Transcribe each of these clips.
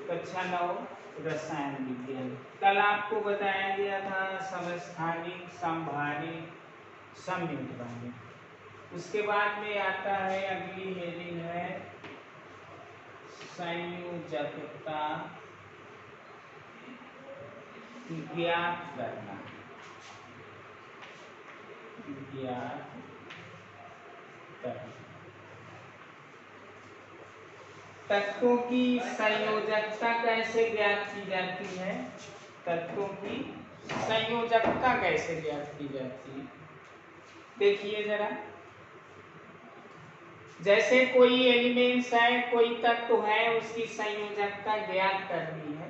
कक्षा 9 रसायन विज्ञान। कल आपको बताया गया था समस्थानिक, समभारिक, समयुग्मनिक। उसके बाद में आता है अगली हेडिंग है संयोजकता ज्ञात करना। ज्ञात करना तत्वों की संयोजकता कैसे ज्ञात की जाती है? तत्वों की संयोजकता कैसे ज्ञात की जाती है? देखिए जरा, जैसे कोई एलिमेंट्स है, कोई तत्व है, उसकी संयोजकता ज्ञात करनी है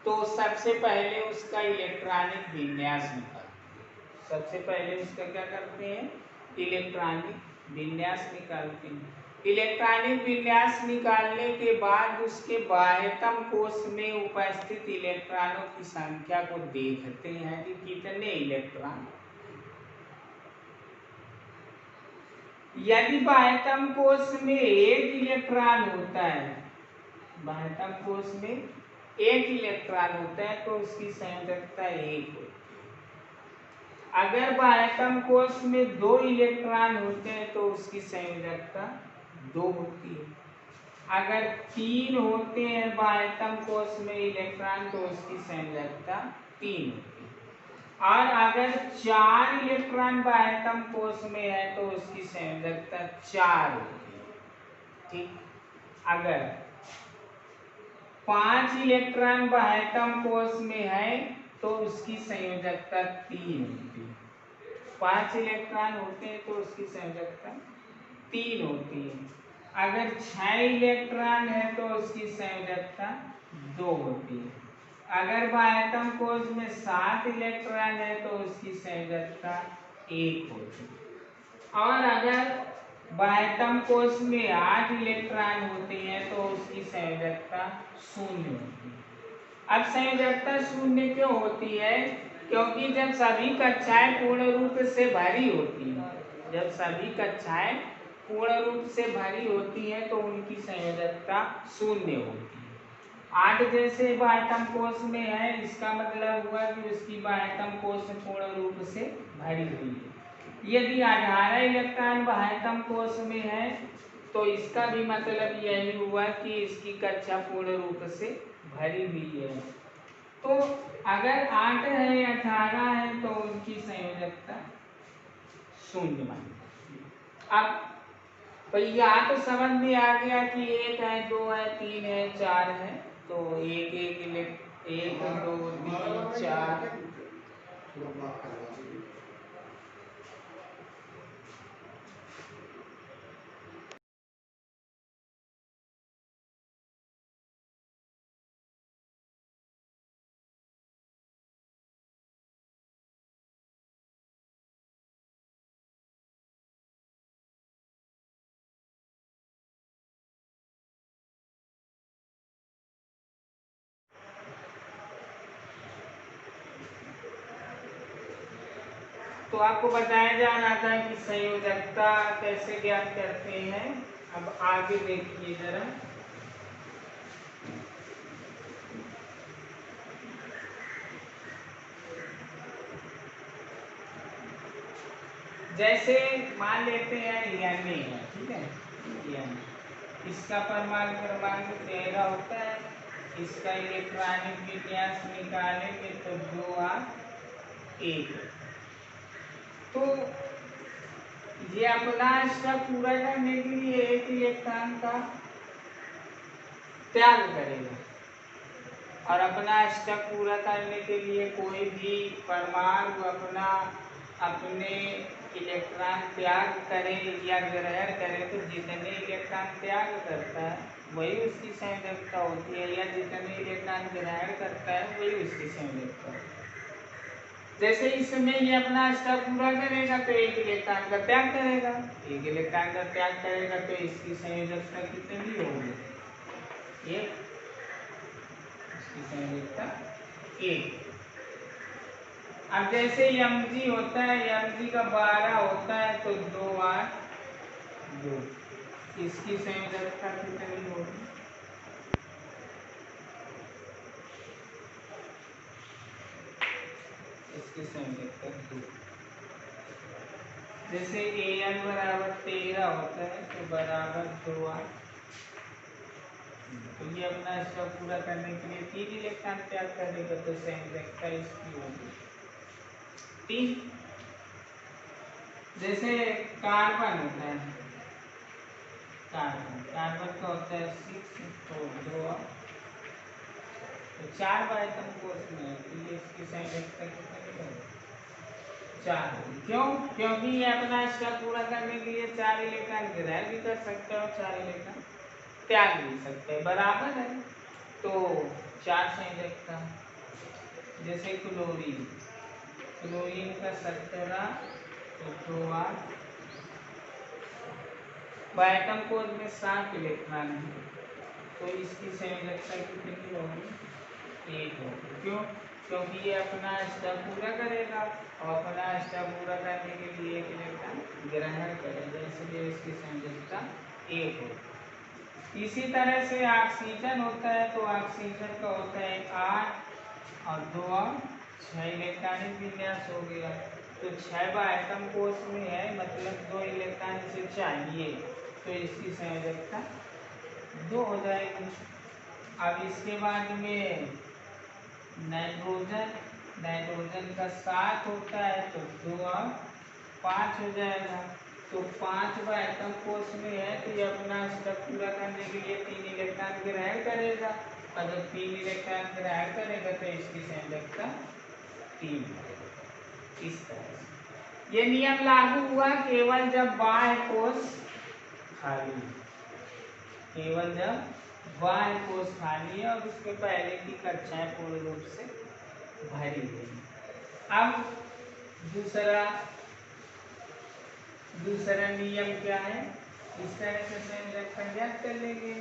तो सबसे पहले उसका इलेक्ट्रॉनिक विन्यास निकालते हैं। सबसे पहले उसका क्या करते हैं? इलेक्ट्रॉनिक विन्यास निकालते हैं। इलेक्ट्रॉनिक विन्यास निकालने के बाद उसके बाह्यतम कोश में उपस्थित इलेक्ट्रॉनों की संख्या को देखते हैं कि कितने इलेक्ट्रॉन। यदि बाह्यतम कोश में एक इलेक्ट्रॉन होता है, बाह्यतम कोश में एक इलेक्ट्रॉन होता है तो उसकी संयोजकता 1 होती है। अगर बाह्यतम कोश में 2 इलेक्ट्रॉन होते हैं तो उसकी संयोजकता 2 होती है। अगर 3 होते हैं बाह्यतम कोश में इलेक्ट्रॉन तो उसकी संयोजकता 3 होती है। और अगर 4 इलेक्ट्रॉन बाह्यतम कोश में है तो उसकी संयोजकता 4 होती है। ठीक, अगर 5 इलेक्ट्रॉन बाह्यतम कोश में है तो उसकी संयोजकता 3 होती है। 5 इलेक्ट्रॉन होते हैं तो उसकी संयोजकता 3 होती है। अगर 6 इलेक्ट्रॉन है तो उसकी संयोजकता 2 होती है। अगर बाह्यतम कोश में 7 इलेक्ट्रॉन है तो उसकी संयोजकता 1 होती है। और अगर बाह्यतम कोश में 8 इलेक्ट्रॉन होते हैं तो उसकी संयोजकता 0 होती है। अब संयोजकता 0 क्यों होती है? क्योंकि जब सभी कक्षाएं पूर्ण रूप से भरी होती हैं, जब सभी कक्षाएं पूर्ण रूप से भरी होती हैं तो उनकी संयोजकता 0 होती है। 8 जैसे बाह्यतम कोश में है, इसका मतलब हुआ कि उसकी बाह्यतम कोश पूर्ण रूप से भरी हुई है। यदि 18 इलेक्ट्रॉन बाह्यतम कोश में है तो इसका भी मतलब यही हुआ कि इसकी कक्षा पूर्ण रूप से भरी हुई है। तो अगर 8 है 18 है तो उनकी संयोजकता 0 मानी। अब तो यहाँ तो समझ में आ गया कि 1 है, 2 है, 3 है, 4 है, तो 1 1 2 3 4। तो आपको बताया जा रहा था कि संयोजकता कैसे ज्ञात करते हैं। अब आगे देखिए जरा, जैसे मान लेते हैं यानी है, ठीक है, यानी इसका परमाणु क्रमांक 13 होता है। इसका इलेक्ट्रॉनिक विन्यास निकालेंगे तो 2 8 1। तो ये अपना स्टेप पूरा करने के लिए एक इलेक्ट्रॉन का त्याग करेगा और अपना स्टेप पूरा करने के लिए कोई भी परमाणु अपने इलेक्ट्रॉन त्याग करे या ग्रहण करे तो जितने इलेक्ट्रॉन त्याग करता है वही उसकी संयोजकता होती है, या जितने इलेक्ट्रॉन ग्रहण करता है वही उसकी संयोजकता होती है। जैसे इस समय ये अपना स्टेप पूरा करेगा तो एक इलेक्ट्रॉन का त्याग करेगा, एक इलेक्ट्रॉन का त्याग करेगा तो इसकी संयोजकता कितनी होगी? 1, इसकी संयोजकता 1। अब जैसे Mg होता है, Mg का 12 होता है तो 2 8 2, इसकी संयोजकता कितनी होगी? इसके संयोजकता 2। जैसे AN बराबर 13 होता है तो बराबर 2R। तो ये अपना स्टेप पूरा करने के लिए 3 इलेक्ट्रॉन त्याग करेगा तो संयोजकता इसकी होगी 3। जैसे कार्बन होता है, कार्बन का होता है 6 तो 2 तो 4 बाइटम कोर्स में है तो ये इसकी संयोजकता कितनी होगी 4। क्यों? क्योंकि ये अपना स्टेप पूरा करने के लिए 4 इलेक्ट्रॉन ग्रहण भी कर सकते हैं और 4 इलेक्ट्रॉन त्याग भी सकते हैं, बराबर है। तो 4 संयोजकता। जैसे क्लोरीन, क्लोरीन का 17 तो 2R। बाइटम कोड में 7 इलेक्ट्रॉन है तो इसकी संयोजकता कितनी होगी 1 होगी। क्यों? क्योंकि ये अपना स्टेप पूरा करेगा और अपना स्टेप पूरा करने के लिए 1 इलेक्ट्रॉन ग्रहण करेगा, इसलिए इसकी संयोजकता 1 होगी। इसी तरह से ऑक्सीजन होता है तो ऑक्सीजन का होता है 8 और 2 और 6 इलेक्ट्रॉनिक विन्यास हो गया। तो 6 आइटम कोष में है मतलब 2 इलेक्ट्रॉन इसे चाहिए तो इसकी संयोजकता 2 हो जाएगी। अब इसके बाद में नाइट्रोजन, नाइट्रोजन का 7 होता है तो 2 और 5 हो जाएगा। तो 5 आइटम कोष में है तो ये अपना स्टेप पूरा करने के लिए 3 इलेक्ट्रॉन ग्रहण करेगा और जब 3 इलेक्ट्रॉन ग्रहण करेगा तो इसकी संयोजकता 3। इस तरह से ये नियम लागू हुआ केवल जब बाह्य कोष खाली, केवल जब बाह्य कोष खाली है और उसके पहले की कक्षाएं पूर्ण रूप से भरी गई। अब दूसरा नियम क्या है, इस तरह से संयोजकता ज्ञात कर लेंगे।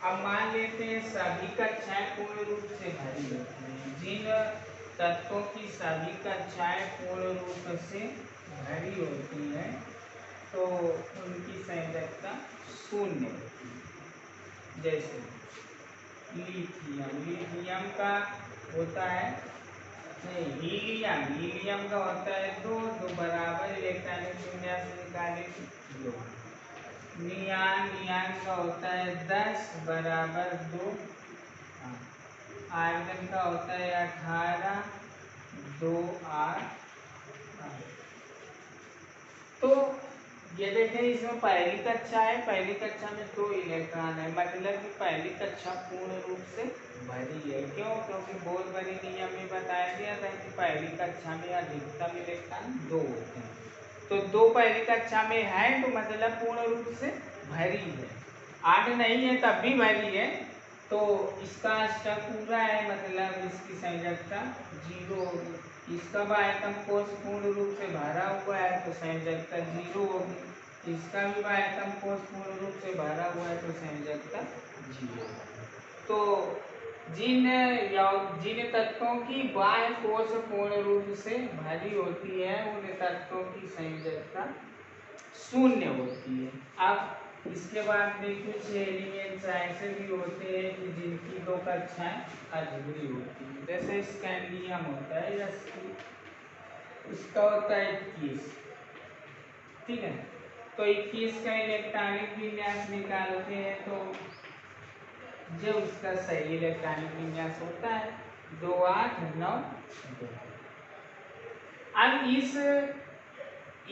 अब मान लेते हैं सभी कक्षाएं पूर्ण रूप से भरी होती हैं। जिन तत्वों की सभी कक्षाएं पूर्ण रूप से भरी होती हैं तो उनकी संयोजकता 0 होती है। जैसे लिथियम, लिथियम का होता है हीलियम, हीलियम का होता है 2 बराबर इलेक्ट्रॉनिक विन्यास निकालेंगे 2। नियान, नियान का होता है 10 बराबर 2। आर्गन का होता है 18 2R। तो ये देखें इसमें पहली कक्षा है, पहली कक्षा में 2 इलेक्ट्रॉन है मतलब कि पहली कक्षा पूर्ण रूप से भरी है। क्यों? क्योंकि बोर बरी नियम में बताया गया था कि पहली कक्षा में अधिकतम इलेक्ट्रॉन 2 होते हैं। तो 2 पहली कक्षा में है तो मतलब पूर्ण रूप से भरी है। 8 नहीं है तब भी भरी है तो इसका स्टेप पूरा है मतलब इसकी संयोजकता 0 होगी। इसका आयतन कोष पूर्ण रूप से भरा हुआ है तो संयोजकता 0 होगी। इसका भी आयतन कोष पूर्ण रूप से भरा हुआ है तो संयोजकता 0। तो जिन तत्वों की बाह्य कोष पूर्ण रूप से भरी होती है उन तत्वों की संयोजकता 0 होती है। अब इसके बाद में कुछ एलिमेंट्स ऐसे भी होते हैं कि जिनकी 2 कक्षाएं अधूरी होती हैं। जैसे स्कैंडियम होता है या उसका होता है 21, ठीक है। तो 21 का इलेक्ट्रॉनिक विन्यास निकालते हैं तो जब उसका सही इलेक्ट्रॉनिक विन्यास होता है 2 8 9 2। अब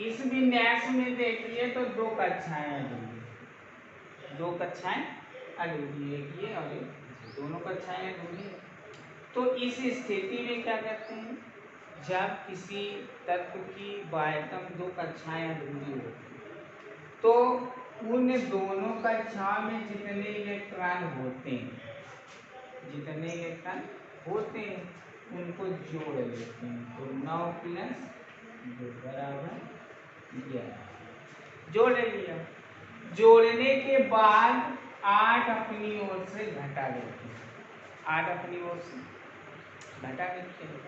इस विन्यास में देखिए तो 2 कक्षाएं अधूरी, 2 कक्षाएं अधूरी है, ये और ये दोनों कक्षाएं अधूरी है। तो इस स्थिति में क्या करते हैं, जब किसी तत्व की बाह्यतम 2 कक्षाएं अधूरी होती तो उन दोनों कक्षाओं में जितने इलेक्ट्रॉन होते हैं उनको जोड़ लेते हैं। तो 9 + 2 बराबर 11 जोड़ लिया। जोड़ने के बाद 8 अपनी ओर से घटा देते हैं, 8 अपनी ओर से घटा देते हैं।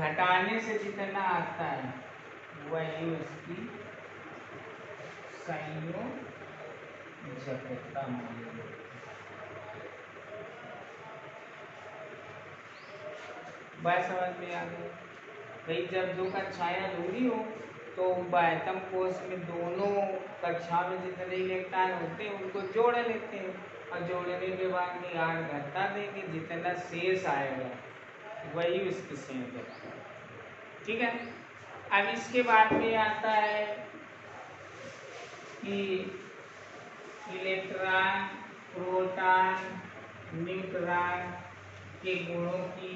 घटाने से जितना आता है वही उसकी संयोजकता मानी जाती है। बात समझ में आ गई? भाई जब दो कक्षाएं अधूरी हो तो बाह्यतम कोश में दोनों कक्षाओं में जितने इलेक्ट्रॉन होते हैं उनको जोड़ लेते हैं और जोड़ने के बाद में 8 घटा देंगे, जितना शेष आएगा वही उसकी संयोजकता है। ठीक है। अब इसके बाद में आता है कि इलेक्ट्रॉन, प्रोटॉन, न्यूट्रॉन के गुणों की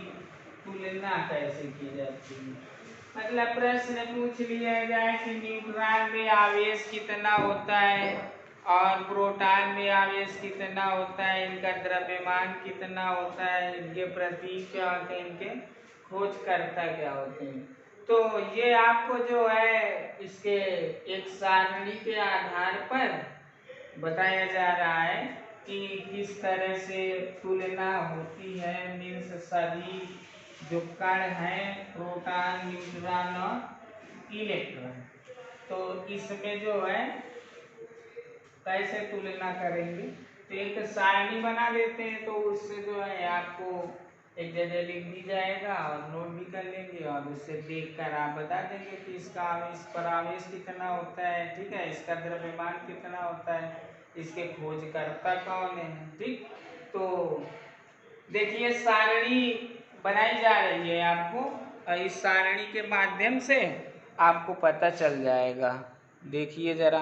तुलना कैसे की जाती है। मतलब प्रश्न पूछ लिया जाए कि न्यूट्रॉन में आवेश कितना होता है और प्रोटॉन में आवेश कितना होता है, इनका द्रव्यमान कितना होता है, इनके प्रतीक क्या होते हैं, इनके खोजकर्ता क्या होते हैं। तो ये आपको जो है इसके एक सारणी के आधार पर बताया जा रहा है कि किस तरह से तुलना होती है। मीन्स सभी जो कण हैं प्रोटॉन, न्यूट्रॉन और इलेक्ट्रॉन, तो इसमें जो है कैसे तुलना करेंगे। तो एक सारणी बना देते हैं, तो उससे जो है आपको एक जगह लिख दी जाएगा और नोट भी कर लेंगे और उससे देखकर आप बता देंगे कि इसका आवेश पर आवेश कितना होता है। ठीक है, इसका द्रव्यमान कितना होता है, इसके खोजकर्ता कौन है। ठीक, तो देखिए सारणी बनाई जा रही है आपको, और इस सारणी के माध्यम से आपको पता चल जाएगा। देखिए जरा,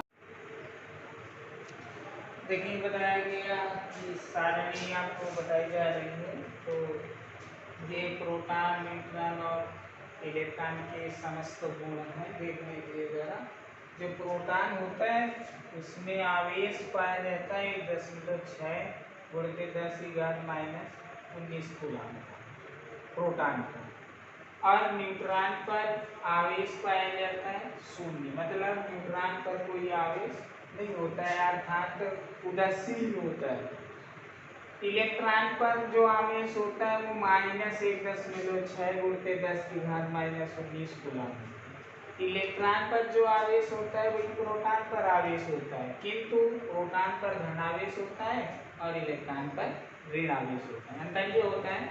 देखिए बताया गया कि सारणी आपको बताई जा रही है। तो ये प्रोटॉन, न्यूट्रॉन और इलेक्ट्रॉन के समस्त गुण हैं। देख लीजिए जरा, जो प्रोटॉन होता है उसमें आवेश पाया जाता है 1.6 × 10⁻⁻⁹ कूलम प्रोटॉन का, और न्यूट्रॉन पर आवेश पाया जाता है 0। मतलब न्यूट्रॉन पर कोई आवेश नहीं होता है, अर्थात उदासीन होता है। इलेक्ट्रॉन पर जो आवेश होता है वो -1.6 × 10⁻⁻19 कूलम है। इलेक्ट्रॉन पर जो आवेश होता है वही प्रोटॉन पर आवेश होता है, किंतु प्रोटॉन पर धनावेश होता है और इलेक्ट्रॉन पर ऋण आवेश होता है। अंतर ये होता है।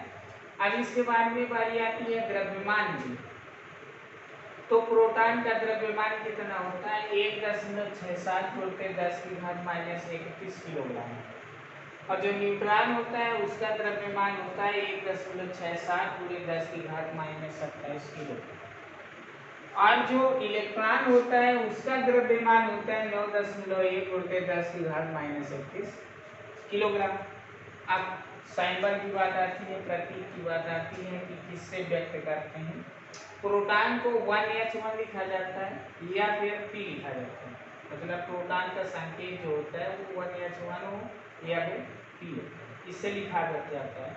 अब इसके बाद में बारी आती है द्रव्यमान की। तो प्रोटॉन का द्रव्यमान कितना होता है, 1.67 × 10⁻31 किलोग्राम। और जो न्यूट्रॉन होता है उसका द्रव्यमान होता है 1.67 × 10⁻27 किलोग्राम। और जो इलेक्ट्रॉन होता है उसका द्रव्यमान होता है 9.1 × 10⁻31 किलोग्राम। अब साइंबल की बात आती है, प्रतीक की बात आती है कि किससे व्यक्त करते हैं। प्रोटॉन को 1H1 लिखा जाता है या फिर P लिखा जाता है। मतलब प्रोटॉन का संकेत जो होता है वो 1H1 हो या फिर P हो, इससे लिखा जाता है।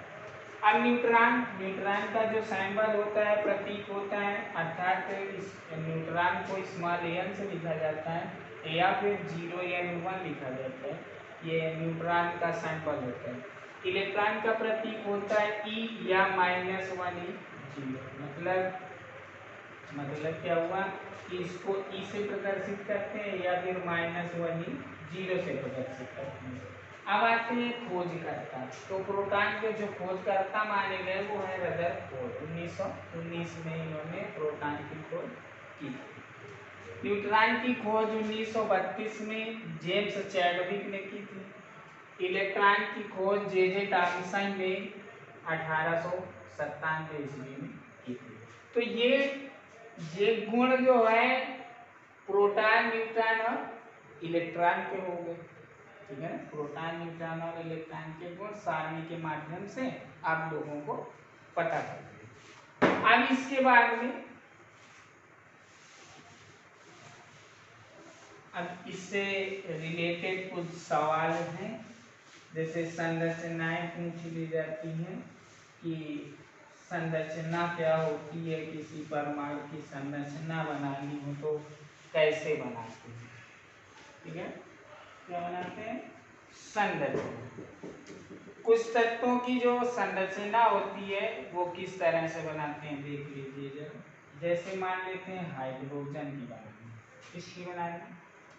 अब न्यूट्रॉन का जो सिंबल होता है, प्रतीक होता है, अर्थात इस न्यूट्रॉन को n से लिखा जाता है या फिर 0N1 लिखा जाता है। ये न्यूट्रॉन का सिंबल होता है। इलेक्ट्रॉन का प्रतीक होता है E या -1E 0। मतलब क्या हुआ कि इसको E से प्रदर्शित करते हैं या फिर -1E 0 से प्रदर्शित करते हैं। अब आते हैं खोजकर्ता। तो प्रोटॉन के जो खोजकर्ता माने गए वो है रदरफोर्ड। 1919 में इन्होंने प्रोटॉन की खोज की। न्यूट्रॉन की खोज 1932 में जेम्स चैडविक ने की थी। इलेक्ट्रॉन की खोज जे टॉमसन ने 1897 ईस्वी में की थी। तो ये गुण जो है प्रोटॉन, न्यूट्रॉन और इलेक्ट्रॉन के हो गए। ठीक है, प्रोटॉन, न्यूट्रॉन और इलेक्ट्रॉन के गुण सारणी के माध्यम से आप लोगों को पता चल। अब इसके बाद में अब इससे रिलेटेड कुछ सवाल हैं, जैसे संरचनाएं पूछ ली जाती हैं कि संरचना क्या होती है, किसी परमाणु की संरचना बनानी हो तो कैसे बनाते हैं। ठीक है, क्या बनाते हैं, संरचना। कुछ तत्वों की जो संरचना होती है वो किस तरह से बनाते हैं देख लीजिए जरा। जैसे मान लेते हैं हाइड्रोजन की बनानी, किसकी बनानी,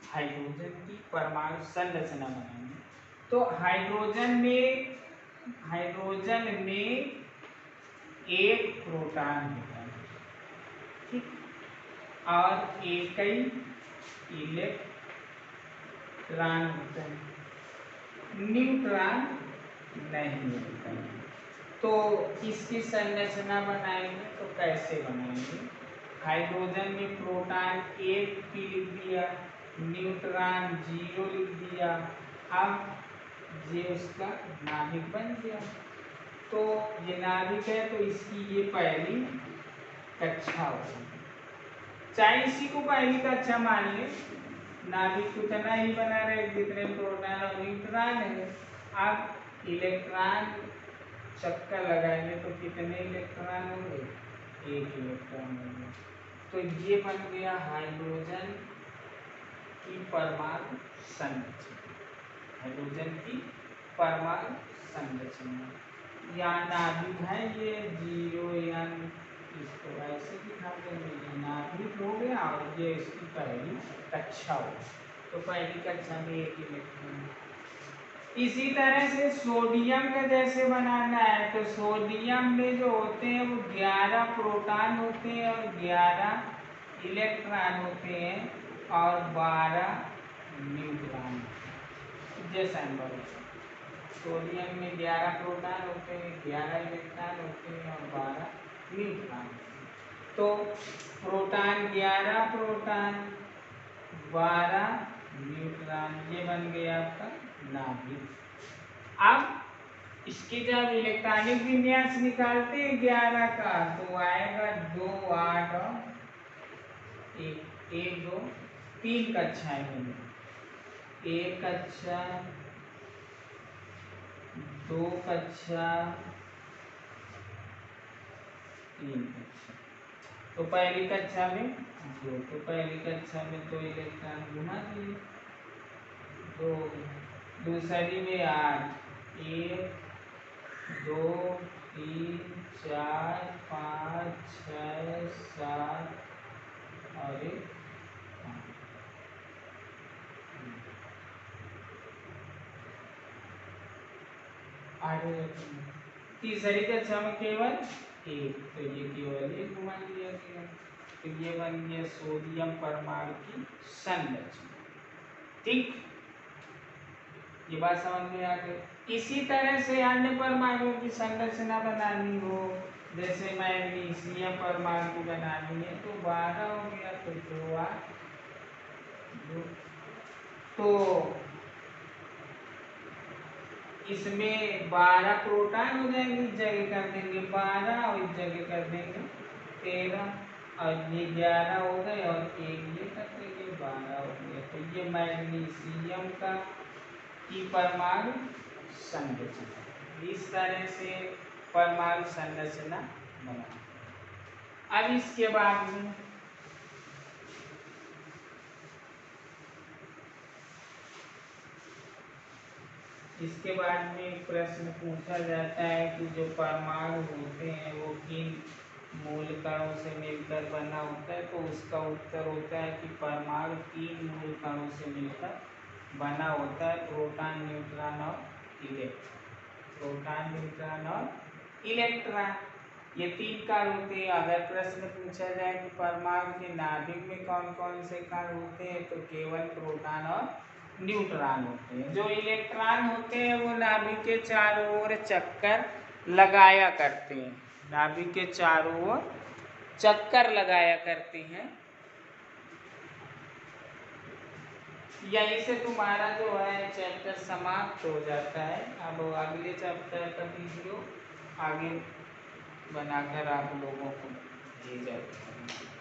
हाइड्रोजन की परमाणु संरचना बनानी। तो हाइड्रोजन में एक प्रोटॉन होता है ठीक, और एक ही इलेक्ट्रॉन होता है, न्यूट्रॉन नहीं होता है। तो इसकी संरचना बनाएंगे तो कैसे बनाएंगे? हाइड्रोजन में प्रोटॉन 1 पी लिख दिया, न्यूट्रॉन 0 लिख दिया, अब ये उसका नाभिक बन गया। तो ये नाभिक है, तो इसकी ये पहली कक्षा होगी। चाहे इसी को पहली कक्षा मान ले, नाभिक उतना ही बना रहे जितने प्रोटॉन और न्यूट्रॉन है। अब इलेक्ट्रॉन चक्कर लगाएंगे तो कितने इलेक्ट्रॉन होंगे? 1 इलेक्ट्रॉन होंगे। तो ये बन गया हाइड्रोजन की परमाणु संरचना। हाइड्रोजन की परमाणु संरचना, यहाँ नाभिक है ये 0n, इसको ऐसे दिखा देंगे, नाभिक हो गया और ये इसकी पहली कक्षा हो। तो पहली कक्षा में 1 इलेक्ट्रॉन। इसी तरह से सोडियम का जैसे बनाना है, तो सोडियम में जो होते हैं वो 11 प्रोटॉन होते हैं और 11 इलेक्ट्रॉन होते हैं और 12 न्यूट्रॉन। जैसा सोडियम में 11 प्रोटॉन होते हैं, 11 इलेक्ट्रॉन होते हैं और 12 न्यूट्रॉन। तो प्रोटॉन 11 प्रोटॉन 12 न्यूट्रॉन, ये बन गया आपका नाभिक। अब इसके जब इलेक्ट्रॉनिक विन्यास निकालते हैं 11 का, तो आएगा 2 8 और 1 2 3 कक्षाएं होंगी। 1 कक्षा, 2 कक्षा, 3 कक्षा। तो पहली कक्षा में 2, तो पहली कक्षा में 2 इलेक्ट्रॉन घुमा दिए, 2, दूसरी में 8, 1 2 3 4 5 6 7 और 1 आगे। तीसरी कक्षा में केवल 1, तो ये केवल 1 घुमा दिया गया। तो ये बन गया सोडियम परमाणु की संरचना। ठीक, ये बात समझ में आ गई। इसी तरह से अन्य परमाणुओं की संरचना बनानी हो, जैसे मैग्नीशियम परमाणु की बनानी है, तो 12 हो गया, तो 2 8 2। तो इसमें 12 प्रोटॉन हो जाएंगे, इस जगह कर देंगे 12 और इस जगह कर देंगे 13, और ये 11 हो गए और 1 ये कर देंगे 12 हो गया। तो ये मैग्नीशियम का की परमाणु संरचना, इस तरह से परमाणु संरचना बना। अब इसके बाद में एक प्रश्न पूछा जाता है कि जो परमाणु होते हैं वो किन मूलकणों से मिलकर बना होता है। तो उसका उत्तर होता है कि परमाणु 3 मूलकणों से मिलकर बना होता है, प्रोटॉन, न्यूट्रॉन और इलेक्ट्रॉन। प्रोटॉन, न्यूट्रॉन और इलेक्ट्रॉन, ये 3 कण होते हैं। अगर प्रश्न पूछा जाए कि परमाणु के नाभिक में कौन कौन से कण होते हैं, तो केवल प्रोटॉन और न्यूट्रॉन होते हैं। जो इलेक्ट्रॉन होते हैं वो नाभिक के चारों ओर चक्कर लगाया करते हैं, नाभिक के चारों ओर चक्कर लगाया करते हैं। यहीं से तुम्हारा जो है चैप्टर समाप्त हो जाता है। अब अगले चैप्टर का वीडियो आगे बनाकर आप लोगों को भेजा जाएगा।